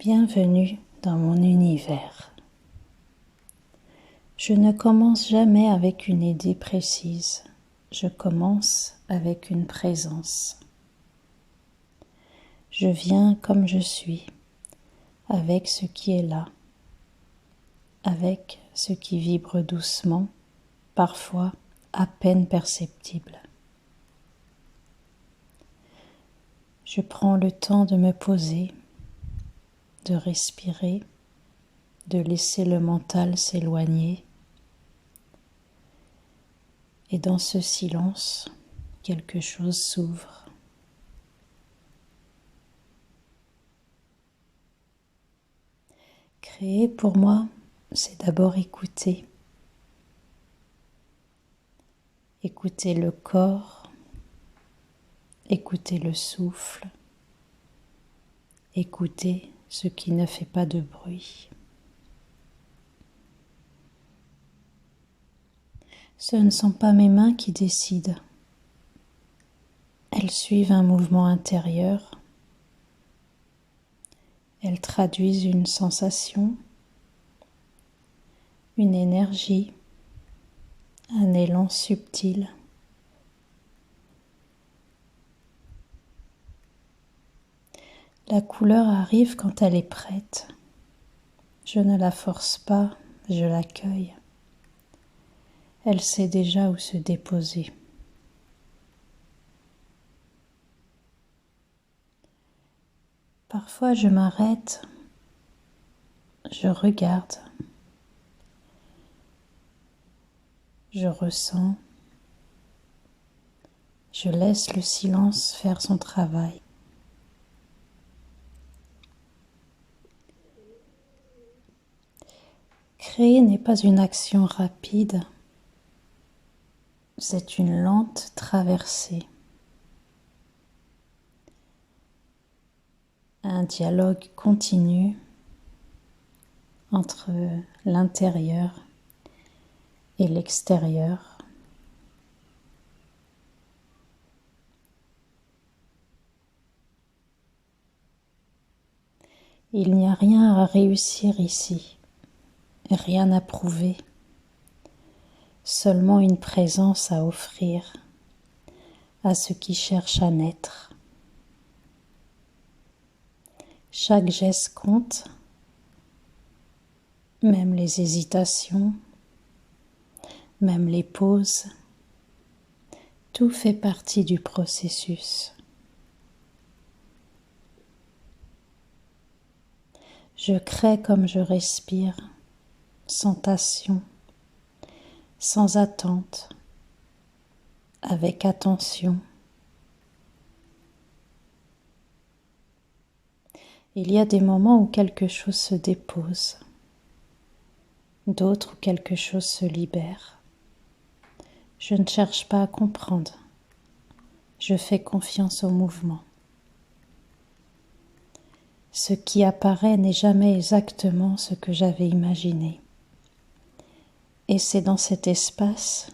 Bienvenue dans mon univers. Je ne commence jamais avec une idée précise, je commence avec une présence. Je viens comme je suis, avec ce qui est là, avec ce qui vibre doucement, parfois à peine perceptible. Je prends le temps de me poser, de respirer, de laisser le mental s'éloigner. Et dans ce silence, quelque chose s'ouvre. Créer pour moi, c'est d'abord écouter. Écouter le corps, écouter le souffle, écouter ce qui ne fait pas de bruit. Ce ne sont pas mes mains qui décident. Elles suivent un mouvement intérieur. Elles traduisent une sensation, une énergie, un élan subtil. La couleur arrive quand elle est prête. Je ne la force pas, je l'accueille. Elle sait déjà où se déposer. Parfois je m'arrête, je regarde, je ressens, je laisse le silence faire son travail. Créer n'est pas une action rapide, c'est une lente traversée. Un dialogue continu entre l'intérieur et l'extérieur. Il n'y a rien à réussir ici, rien à prouver, seulement une présence à offrir à ce qui cherche à naître. Chaque geste compte, même les hésitations, même les pauses, tout fait partie du processus. Je crée comme je respire, sans passion, sans attente, avec attention. Il y a des moments où quelque chose se dépose, d'autres où quelque chose se libère. Je ne cherche pas à comprendre, je fais confiance au mouvement. Ce qui apparaît n'est jamais exactement ce que j'avais imaginé. Et c'est dans cet espace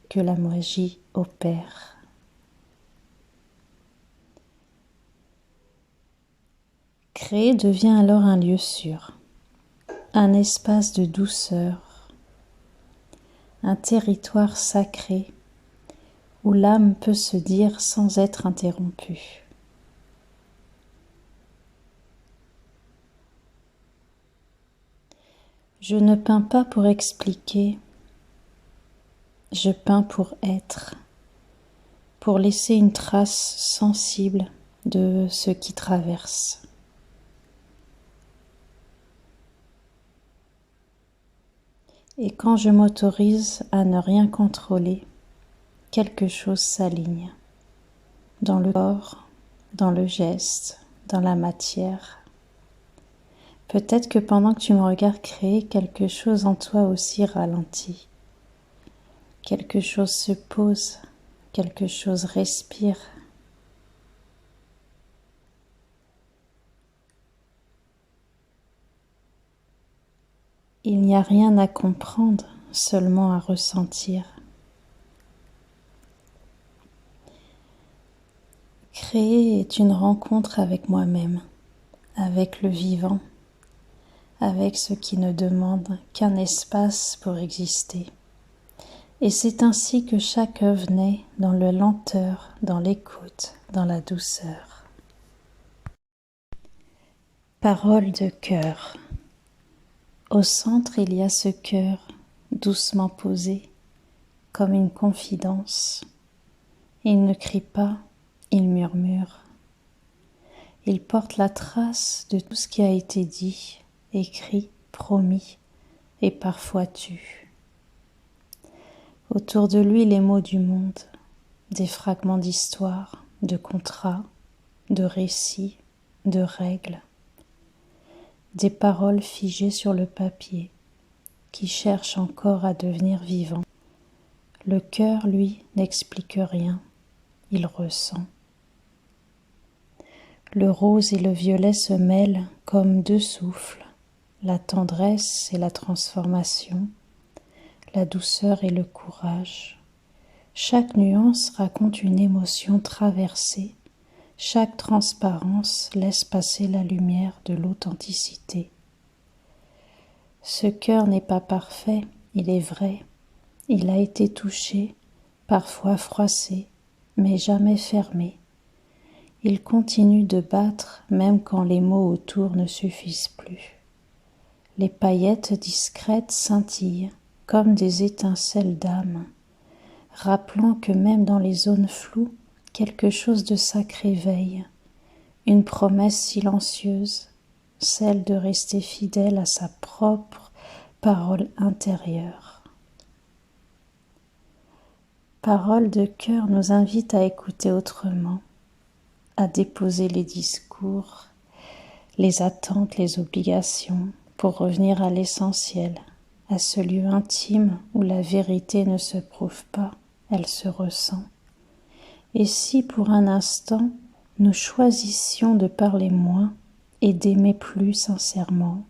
que la magie opère. Créer devient alors un lieu sûr, un espace de douceur, un territoire sacré où l'âme peut se dire sans être interrompue. Je ne peins pas pour expliquer, je peins pour être, pour laisser une trace sensible de ce qui traverse. Et quand je m'autorise à ne rien contrôler, quelque chose s'aligne, dans le corps, dans le geste, dans la matière. Peut-être que pendant que tu me regardes créer, quelque chose en toi aussi ralentit. Quelque chose se pose, quelque chose respire. Il n'y a rien à comprendre, seulement à ressentir. Créer est une rencontre avec moi-même, avec le vivant, avec ce qui ne demande qu'un espace pour exister. Et c'est ainsi que chaque œuvre naît dans la lenteur, dans l'écoute, dans la douceur. Parole de cœur. Au centre, il y a ce cœur doucement posé, comme une confidence. Il ne crie pas, il murmure. Il porte la trace de tout ce qui a été dit, écrit, promis et parfois tu. Autour de lui, les mots du monde, des fragments d'histoire, de contrats, de récits, de règles, des paroles figées sur le papier qui cherchent encore à devenir vivants. Le cœur, lui, n'explique rien, il ressent. Le rose et le violet se mêlent comme deux souffles, la tendresse et la transformation, la douceur et le courage. Chaque nuance raconte une émotion traversée, chaque transparence laisse passer la lumière de l'authenticité. Ce cœur n'est pas parfait, il est vrai, il a été touché, parfois froissé, mais jamais fermé. Il continue de battre même quand les mots autour ne suffisent plus. Les paillettes discrètes scintillent comme des étincelles d'âme, rappelant que même dans les zones floues, quelque chose de sacré veille, une promesse silencieuse, celle de rester fidèle à sa propre parole intérieure. Parole de cœur nous invite à écouter autrement, à déposer les discours, les attentes, les obligations, pour revenir à l'essentiel, à ce lieu intime où la vérité ne se prouve pas, elle se ressent. Et si pour un instant nous choisissions de parler moins et d'aimer plus sincèrement,